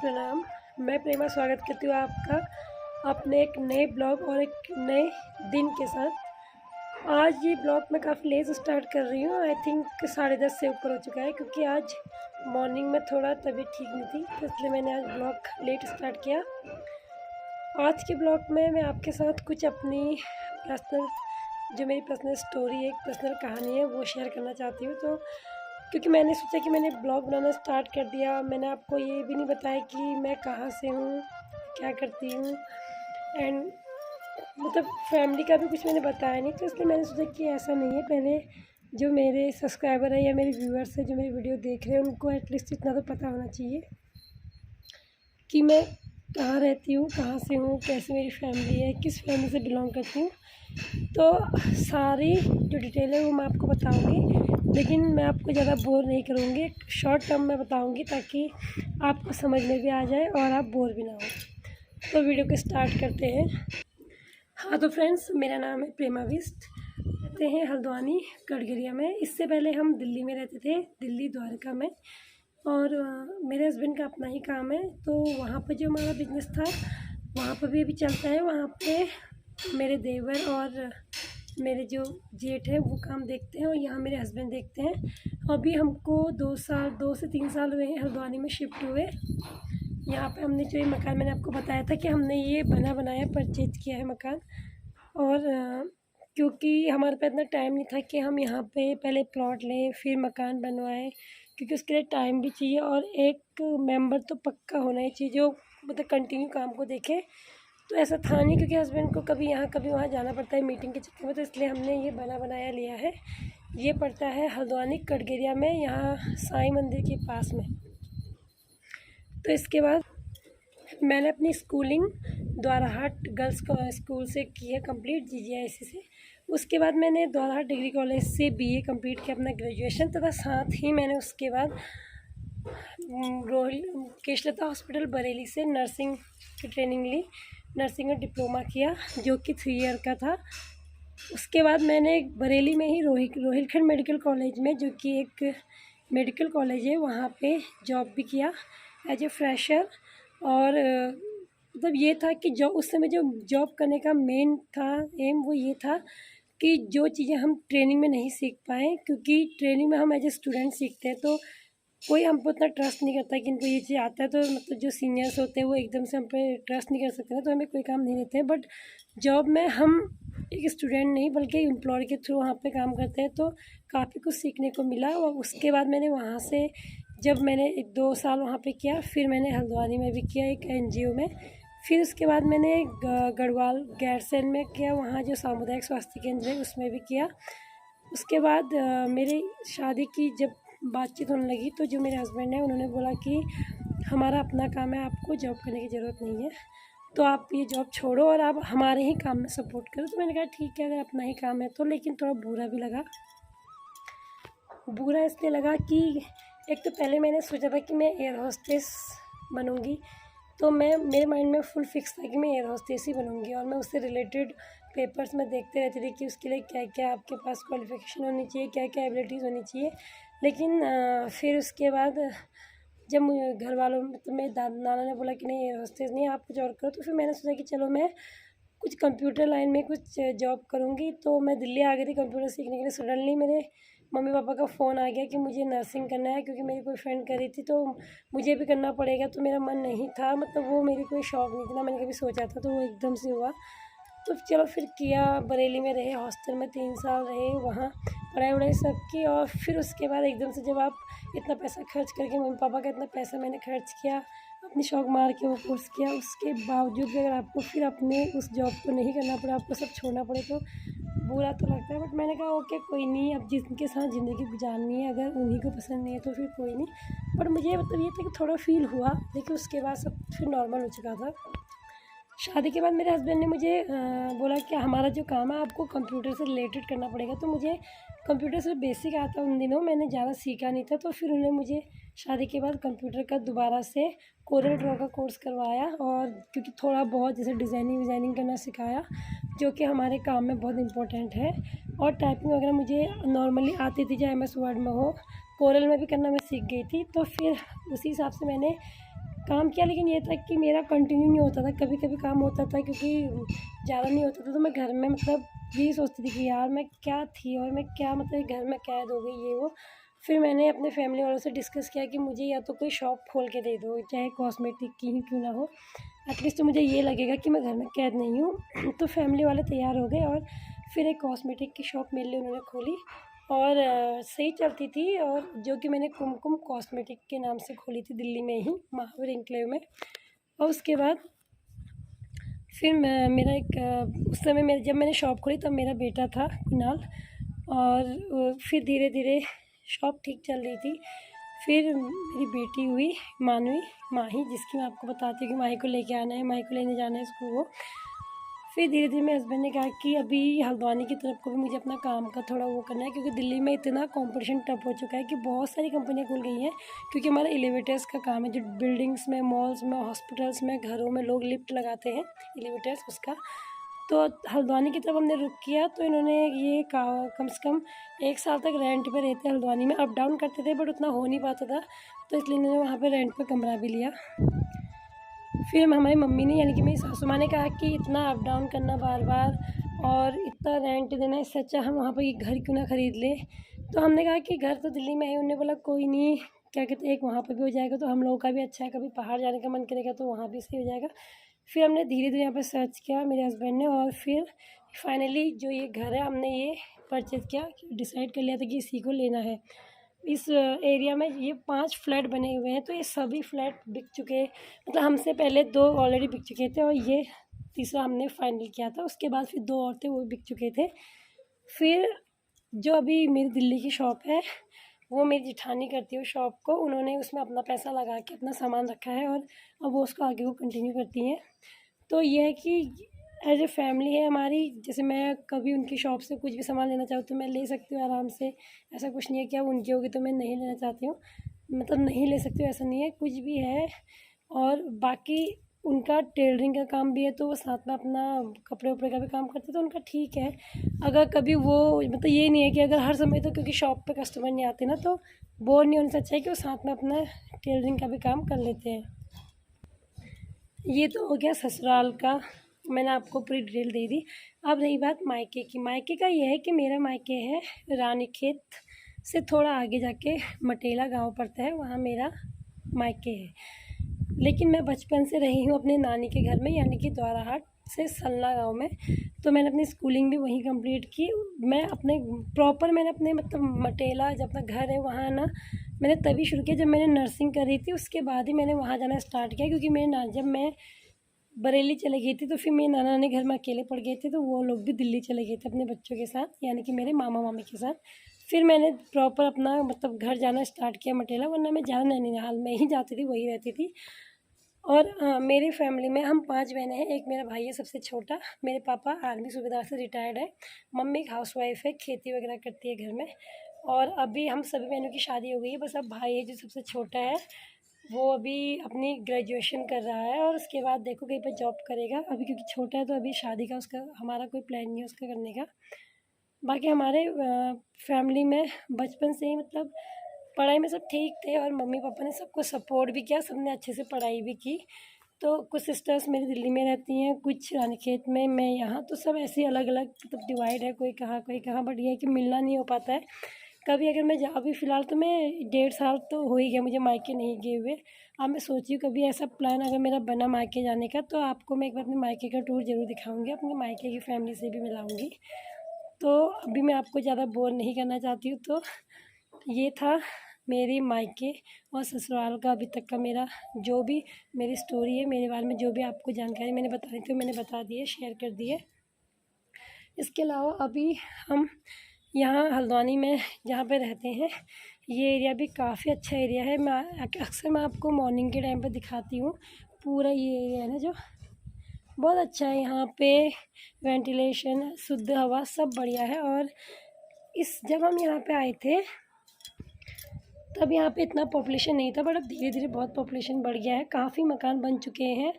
प्रणाम। मैं प्रेमा स्वागत करती हूँ आपका अपने एक नए ब्लॉग और एक नए दिन के साथ। आज ये ब्लॉग मैं काफ़ी लेट स्टार्ट कर रही हूँ। आई थिंक 10:30 से ऊपर हो चुका है, क्योंकि आज मॉर्निंग में थोड़ा तबीयत ठीक नहीं थी, तो इसलिए मैंने आज ब्लॉग लेट स्टार्ट किया। आज के ब्लॉग में मैं आपके साथ कुछ अपनी मेरी पर्सनल स्टोरी है, एक पर्सनल कहानी है, वो शेयर करना चाहती हूँ। तो क्योंकि मैंने सोचा कि मैंने ब्लॉग बनाना स्टार्ट कर दिया, मैंने आपको ये भी नहीं बताया कि मैं कहाँ से हूँ, क्या करती हूँ, एंड मतलब फैमिली का भी कुछ मैंने बताया नहीं। तो इसलिए मैंने सोचा कि ऐसा नहीं है, पहले जो मेरे सब्सक्राइबर है या मेरे व्यूअर्स हैं जो मेरी वीडियो देख रहे हैं, उनको एटलीस्ट इतना तो पता होना चाहिए कि मैं कहाँ रहती हूँ, कहाँ से हूँ, कैसे मेरी फैमिली है, किस फैमिली से बिलोंग करती हूँ। तो सारी जो डिटेल है वो मैं आपको बताऊँगी, लेकिन मैं आपको ज़्यादा बोर नहीं करूँगी। शॉर्ट टर्म में बताऊँगी ताकि आपको समझ में भी आ जाए और आप बोर भी ना हो। तो वीडियो को स्टार्ट करते हैं। हाँ तो फ्रेंड्स, मेरा नाम है प्रेमा बिष्ट, रहते हैं हल्द्वानी कटघरिया में। इससे पहले हम दिल्ली में रहते थे, दिल्ली द्वारका में। और मेरे हस्बैंड का अपना ही काम है, तो वहाँ पर जो हमारा बिजनेस था वहाँ पर भी अभी चलता है। वहाँ पे मेरे देवर और मेरे जो जेठ है वो काम देखते हैं और यहाँ मेरे हस्बैंड देखते हैं। अभी हमको 2 से 3 साल हुए हैं हल्द्वानी में शिफ्ट हुए। यहाँ पे हमने जो ये मकान, मैंने आपको बताया था कि हमने ये बना बनाया परचेज किया है मकान। और क्योंकि हमारे पास इतना टाइम नहीं था कि हम यहाँ पे पहले प्लॉट लें फिर मकान बनवाएं, क्योंकि उसके लिए टाइम भी चाहिए और एक मेंबर तो पक्का होना ही चाहिए जो मतलब कंटिन्यू काम को देखे। तो ऐसा था नहीं, क्योंकि हस्बैंड को कभी यहाँ कभी वहाँ जाना पड़ता है मीटिंग के चक्कर में, तो इसलिए हमने ये बना बनाया लिया है। ये पड़ता है हल्द्वानी कटघरिया में, यहाँ साईं मंदिर के पास में। तो इसके बाद मैंने अपनी स्कूलिंग द्वाराहाट गर्ल्स स्कूल से की है कंप्लीट, GGIC से। उसके बाद मैंने द्वाराहाट डिग्री कॉलेज से BA कंप्लीट किया अपना ग्रेजुएशन, तथा साथ ही मैंने उसके बाद केशलता हॉस्पिटल बरेली से नर्सिंग की ट्रेनिंग ली, नर्सिंग में डिप्लोमा किया जो कि 3 ईयर का था। उसके बाद मैंने बरेली में ही रोहिलखंड मेडिकल कॉलेज में, जो कि एक मेडिकल कॉलेज है, वहाँ पे जॉब भी किया एज ए फ्रेशर। और मतलब ये था कि जो उस समय जो जॉब करने का मेन था एम, वो ये था कि जो चीज़ें हम ट्रेनिंग में नहीं सीख पाएँ, क्योंकि ट्रेनिंग में हम एज ए स्टूडेंट सीखते हैं, तो कोई हम पे उतना ट्रस्ट नहीं करता कि इनको ये चीज़ आता है। तो मतलब जो सीनियर्स होते हैं वो एकदम से हम पे ट्रस्ट नहीं कर सकते ना, तो हमें कोई काम नहीं देते हैं। बट जॉब में हम एक स्टूडेंट नहीं बल्कि एम्प्लॉयर के थ्रू वहाँ पे काम करते हैं, तो काफ़ी कुछ सीखने को मिला। और उसके बाद मैंने वहाँ से, जब मैंने 2 साल वहाँ पे किया, फिर मैंने हल्द्वानी में भी किया एक NGO में। फिर उसके बाद मैंने गढ़वाल गैरसैंण में किया, वहाँ जो सामुदायिक स्वास्थ्य केंद्र है उसमें भी किया। उसके बाद मेरी शादी की जब बातचीत होने लगी, तो जो मेरे हस्बैंड हैं उन्होंने बोला कि हमारा अपना काम है, आपको जॉब करने की ज़रूरत नहीं है, तो आप ये जॉब छोड़ो और आप हमारे ही काम में सपोर्ट करो। तो मैंने कहा ठीक है, अगर अपना ही काम है तो। लेकिन थोड़ा बुरा भी लगा। बुरा इसलिए लगा कि एक तो पहले मैंने सोचा था कि मैं एयर होस्टेस बनूँगी, तो मेरे माइंड में फुल फिक्स था कि मैं एयर होस्टेस ही बनूँगी। और मैं उससे रिलेटेड पेपर्स में देखते रहती थी कि उसके लिए क्या क्या आपके पास क्वालिफ़िकेशन होनी चाहिए, क्या क्या एबिलिटीज़ होनी चाहिए। लेकिन फिर उसके बाद जब मुझे घर वालों मतलब मेरे नाना ने बोला कि नहीं एयर होस्टेस नहीं, आप कुछ और करो, तो फिर मैंने सोचा कि चलो मैं कुछ कंप्यूटर लाइन में कुछ जॉब करूँगी। तो मैं दिल्ली आ गई थी कंप्यूटर सीखने के लिए। सडनली मेरे मम्मी पापा का फ़ोन आ गया कि मुझे नर्सिंग करना है, क्योंकि मेरी कोई फ्रेंड कर रही थी तो मुझे भी करना पड़ेगा। तो मेरा मन नहीं था, मतलब वो मेरी कोई शौक़ नहीं था ना, मैंने कभी सोचा था, तो वो एकदम से हुआ। तो चलो फिर किया, बरेली में रहे, हॉस्टल में 3 साल रहे, वहाँ पढ़ाई वढ़ाई सब की। और फिर उसके बाद एकदम से जब आप इतना पैसा खर्च करके, मम्मी पापा का इतना पैसा मैंने खर्च किया, अपनी शौक मार के वो कोर्स किया, उसके बावजूद भी अगर आपको फिर अपने उस जॉब को नहीं करना पड़े, आपको सब छोड़ना पड़े, तो बुरा तो लगता है। बट मैंने कहा ओके कोई नहीं, अब जिनके साथ ज़िंदगी गुजारनी है, अगर उन्हीं को पसंद नहीं है तो फिर कोई नहीं। पर मुझे मतलब ये था कि थोड़ा फील हुआ, लेकिन उसके बाद सब फिर नॉर्मल हो चुका था। शादी के बाद मेरे हस्बैंड ने मुझे बोला कि हमारा जो काम है आपको कंप्यूटर से रिलेटेड करना पड़ेगा। तो मुझे कंप्यूटर से बेसिक आता उन दिनों, मैंने ज़्यादा सीखा नहीं था। तो फिर उन्होंने मुझे शादी के बाद कंप्यूटर का दोबारा से कोरल ड्रॉ का कोर्स करवाया, और क्योंकि थोड़ा बहुत जैसे डिज़ाइनिंग करना सिखाया, जो कि हमारे काम में बहुत इम्पोर्टेंट है। और टाइपिंग वगैरह मुझे नॉर्मली आती थी, चाहे MS वर्ड में हो, कोरल में भी करना मैं सीख गई थी। तो फिर उसी हिसाब से मैंने काम किया, लेकिन ये था कि मेरा कंटिन्यू नहीं होता था, कभी कभी काम होता था क्योंकि ज़्यादा नहीं होता था। तो मैं घर में मतलब यही सोचती थी कि यार मैं क्या थी और मैं क्या मतलब घर में कैद हो गई ये वो। फिर मैंने अपने फैमिली वालों से डिस्कस किया कि मुझे या तो कोई शॉप खोल के दे दो, चाहे कॉस्मेटिक की ही क्यों ना हो, एटलीस्ट तो मुझे ये लगेगा कि मैं घर में कैद नहीं हूँ। तो फैमिली वाले तैयार हो गए और फिर एक कॉस्मेटिक की शॉप मेरे लिए उन्होंने खोली और सही चलती थी, और जो कि मैंने कुमकुम कॉस्मेटिक के नाम से खोली थी दिल्ली में ही, महावीर एन्क्लेव में। और उसके बाद फिर मेरा एक उस समय मेरे जब मैंने शॉप खोली तब मेरा बेटा था कुणाल, और फिर धीरे धीरे शॉप ठीक चल रही थी। फिर मेरी बेटी हुई मानवी, माही, जिसकी मैं आपको बताती हूँ कि माही को लेके आना है, माही को लेने जाना है स्कूल वो। फिर धीरे धीरे मेरे हस्बैंड ने कहा कि अभी हल्द्वानी की तरफ को भी मुझे अपना काम का थोड़ा वो करना है, क्योंकि दिल्ली में इतना कंपटीशन टफ हो चुका है कि बहुत सारी कंपनियां खुल गई हैं। क्योंकि हमारा एलिवेटर्स का काम है, जो बिल्डिंग्स में, मॉल्स में, हॉस्पिटल्स में, घरों में लोग लिफ्ट लगाते हैं, एलिवेटर्स उसका। तो हल्द्वानी की तरफ हमने रुक किया, तो इन्होंने ये कहा कम से कम 1 साल तक रेंट पे रहते हल्द्वानी में, अप डाउन करते थे बट उतना हो नहीं पाता था, तो इसलिए इन्होंने वहाँ पर रेंट पर कमरा भी लिया। फिर हमारी मम्मी ने यानी कि मेरी सासू माँ ने कहा कि इतना अप डाउन करना बार बार और इतना रेंट देना, इससे अच्छा हम वहाँ पर एक घर क्यों ना ख़रीद लें। तो हमने कहा कि घर तो दिल्ली में है, उन्होंने बोला कोई नहीं, क्या कहते हैं, एक वहाँ पर भी हो जाएगा तो हम लोगों का भी अच्छा है, कभी पहाड़ जाने का मन करेगा तो वहाँ भी सही हो जाएगा। फिर हमने धीरे धीरे यहाँ पर सर्च किया मेरे हस्बैंड ने, और फिर फाइनली जो ये घर है हमने ये परचेज़ किया, डिसाइड कर लिया था कि इसी को लेना है। इस एरिया में ये 5 फ्लैट बने हुए हैं, तो ये सभी फ्लैट बिक चुके, मतलब हमसे पहले 2 ऑलरेडी बिक चुके थे और ये तीसरा हमने फाइनल किया था। उसके बाद फिर 2 और थे, वो बिक चुके थे। फिर जो अभी मेरी दिल्ली की शॉप है वो मेरी जेठानी करती है उस शॉप को, उन्होंने उसमें अपना पैसा लगा के अपना सामान रखा है और अब वो उसको आगे वो कंटिन्यू करती हैं। तो ये है कि एज ए फैमिली है हमारी, जैसे मैं कभी उनकी शॉप से कुछ भी सामान लेना चाहूँ तो मैं ले सकती हूँ आराम से। ऐसा कुछ नहीं है कि अब उनकी होगी तो मैं नहीं लेना चाहती हूँ, मतलब नहीं ले सकती हूँ, ऐसा नहीं है, कुछ भी है। और बाकी उनका टेलरिंग का काम भी है, तो वो साथ में अपना कपड़े वपड़े का भी काम करते हैं, तो उनका ठीक है। अगर कभी वो मतलब ये नहीं है कि अगर हर समय, तो क्योंकि शॉप पे कस्टमर नहीं आते ना, तो बोर नहीं होने से अच्छा है कि वो साथ में अपना टेलरिंग का भी काम कर लेते हैं। ये तो हो गया ससुराल का, मैंने आपको पूरी डिटेल दे दी। अब रही बात मायके की। मायके का ये है कि मेरा मायके है रानीखेत से थोड़ा आगे जाके मटेला गांव पड़ता है, वहाँ मेरा मायके है। लेकिन मैं बचपन से रही हूँ अपने नानी के घर में, यानी कि द्वाराहाट से सलना गांव में। तो मैंने अपनी स्कूलिंग भी वहीं कंप्लीट की। मैं अपने प्रॉपर मैंने अपने मतलब मटेला जब अपना घर है वहाँ ना, मैंने तभी शुरू किया जब मैंने नर्सिंग करी थी, उसके बाद ही मैंने वहाँ जाना स्टार्ट किया। क्योंकि मेरे जब मैं बरेली चले गई थी तो फिर मेरे नाना नानी घर में अकेले पड़ गए थे, तो वो लोग भी दिल्ली चले गए थे अपने बच्चों के साथ, यानी कि मेरे मामा मामी के साथ। फिर मैंने प्रॉपर अपना मतलब घर जाना स्टार्ट किया मटेला, वरना मैं ज़्यादा नैनीताल में ही जाती थी, वही रहती थी। और मेरी फैमिली में हम 5 बहनें हैं, एक मेरा भाई है सबसे छोटा। मेरे पापा आर्मी सूबेदार से रिटायर्ड है, मम्मी एक हाउसवाइफ है, खेती वगैरह करती है घर में। और अभी हम सभी बहनों की शादी हो गई है, बस अब भाई है जो सबसे छोटा है, वो अभी अपनी ग्रेजुएशन कर रहा है और उसके बाद देखो कहीं पर जॉब करेगा। अभी क्योंकि छोटा है तो अभी शादी का उसका हमारा कोई प्लान नहीं है उसका करने का। बाकी हमारे फैमिली में बचपन से ही मतलब पढ़ाई में सब ठीक थे, और मम्मी पापा ने सबको सपोर्ट भी किया, सबने अच्छे से पढ़ाई भी की। तो कुछ सिस्टर्स मेरी दिल्ली में रहती हैं, कुछ रानीखेत में, मैं यहाँ, तो सब ऐसे अलग अलग मतलब डिवाइड है, कोई कहाँ कोई कहाँ, बट ये है कि मिलना नहीं हो पाता है कभी। अगर मैं जाऊँ भी फ़िलहाल तो मैं 1.5 साल तो हो ही गया मुझे मायके नहीं गए हुए। अब मैं सोची हूँ कभी ऐसा प्लान अगर मेरा बना मायके जाने का, तो आपको मैं एक बार अपने मायके का टूर ज़रूर दिखाऊँगी, अपने मायके की फ़ैमिली से भी मिलाऊँगी। तो अभी मैं आपको ज़्यादा बोर नहीं करना चाहती हूँ, तो ये था मेरी मायके और ससुराल का अभी तक का मेरा जो भी मेरी स्टोरी है, मेरे बारे में जो भी आपको जानकारी मैंने बतानी थी मैंने बता दी है, शेयर कर दी है। इसके अलावा अभी हम यहाँ हल्द्वानी में जहाँ पे रहते हैं, ये एरिया भी काफ़ी अच्छा एरिया है। मैं अक्सर मैं आपको मॉर्निंग के टाइम पे दिखाती हूँ। पूरा ये एरिया है ना जो बहुत अच्छा है, यहाँ पे वेंटिलेशन, शुद्ध हवा सब बढ़िया है। और जब हम यहाँ पे आए थे तब यहाँ पे इतना पॉपुलेशन नहीं था, बट अब धीरे धीरे बहुत पॉपुलेशन बढ़ गया है, काफ़ी मकान बन चुके हैं।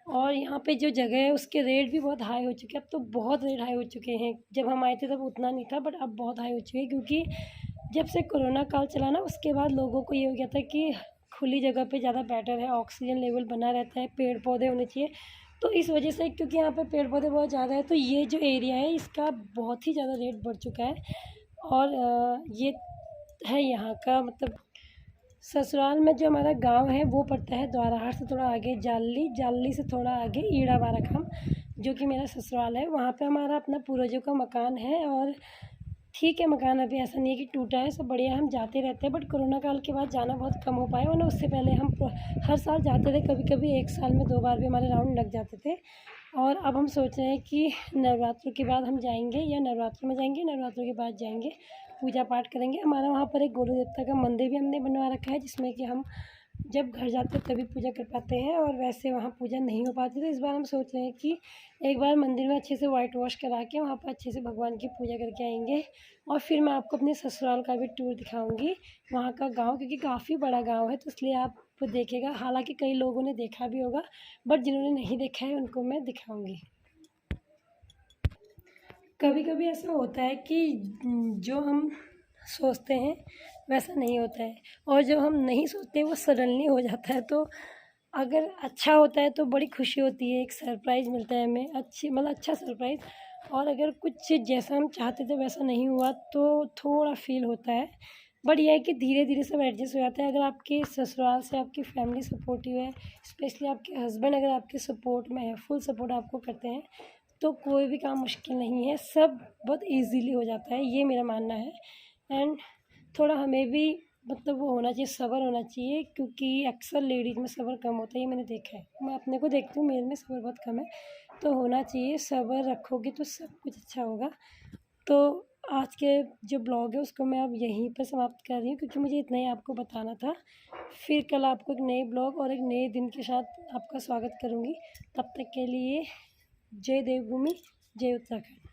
और यहाँ पे जो जगह है उसके रेट भी बहुत हाई हो चुके हैं, अब तो बहुत रेट हाई हो चुके हैं। जब हम आए थे तब उतना नहीं था, बट अब बहुत हाई हो चुके हैं, क्योंकि जब से कोरोना काल चला ना उसके बाद लोगों को ये हो गया था कि खुली जगह पे ज़्यादा बेटर है, ऑक्सीजन लेवल बना रहता है, पेड़ पौधे होने चाहिए। तो इस वजह से क्योंकि यहाँ पे पेड़ पौधे बहुत ज़्यादा है तो ये जो एरिया है इसका बहुत ही ज़्यादा रेट बढ़ चुका है। और ये है यहाँ का मतलब ससुराल में जो हमारा गांव है वो पड़ता है द्वाराहाट से थोड़ा आगे जाली, जाली से थोड़ा आगे ईड़ा बाराखाम, जो कि मेरा ससुराल है। वहाँ पे हमारा अपना पूर्वजों का मकान है और ठीक है, मकान अभी ऐसा नहीं है कि टूटा है, सब बढ़िया, हम जाते रहते हैं। बट कोरोना काल के बाद जाना बहुत कम हो पाया, वरना उससे पहले हम हर साल जाते थे, कभी कभी एक साल में 2 बार भी हमारे राउंड लग जाते थे। और अब हम सोच रहे हैं कि नवरात्रों के बाद हम जाएंगे, या नवरात्रों में जाएंगे, नवरात्रों के बाद जाएंगे, पूजा पाठ करेंगे। हमारा वहाँ पर एक गुरु देवता का मंदिर भी हमने बनवा रखा है, जिसमें कि हम जब घर जाते हैं तभी पूजा कर पाते हैं, और वैसे वहाँ पूजा नहीं हो पाती। तो इस बार हम सोच रहे हैं कि एक बार मंदिर में अच्छे से वाइट वॉश करा के वहाँ पर अच्छे से भगवान की पूजा करके आएंगे। और फिर मैं आपको अपने ससुराल का भी टूर दिखाऊंगी, वहाँ का गांव, क्योंकि काफ़ी बड़ा गांव है, तो इसलिए आप देखेगा। हालांकि कई लोगों ने देखा भी होगा, बट जिन्होंने नहीं देखा है उनको मैं दिखाऊंगी। कभी कभी ऐसा होता है कि जो हम सोचते हैं वैसा नहीं होता है, और जो हम नहीं सोचते वो सडनली हो जाता है। तो अगर अच्छा होता है तो बड़ी खुशी होती है, एक सरप्राइज़ मिलता है हमें, अच्छी मतलब अच्छा सरप्राइज़। और अगर कुछ जैसा हम चाहते थे वैसा नहीं हुआ तो थोड़ा फील होता है। बट यह है कि धीरे धीरे सब एडजस्ट हो जाता है। अगर आपके ससुराल से आपकी फैमिली सपोर्टिव है, स्पेशली आपके हस्बैंड अगर आपके सपोर्ट में है, फुल सपोर्ट आपको करते हैं, तो कोई भी काम मुश्किल नहीं है, सब बहुत ईजीली हो जाता है, ये मेरा मानना है। एंड थोड़ा हमें भी मतलब वो होना चाहिए, सब्र होना चाहिए, क्योंकि अक्सर लेडीज़ में सब्र कम होता है, ये मैंने देखा है। मैं अपने को देखती हूँ, मेरे में सब्र बहुत कम है, तो होना चाहिए, सब्र रखोगे तो सब कुछ अच्छा होगा। तो आज के जो ब्लॉग है उसको मैं अब यहीं पर समाप्त कर रही हूँ, क्योंकि मुझे इतना ही आपको बताना था। फिर कल आपको एक नए ब्लॉग और एक नए दिन के साथ आपका स्वागत करूँगी। तब तक के लिए जय देवभूमि, जय उत्तराखंड।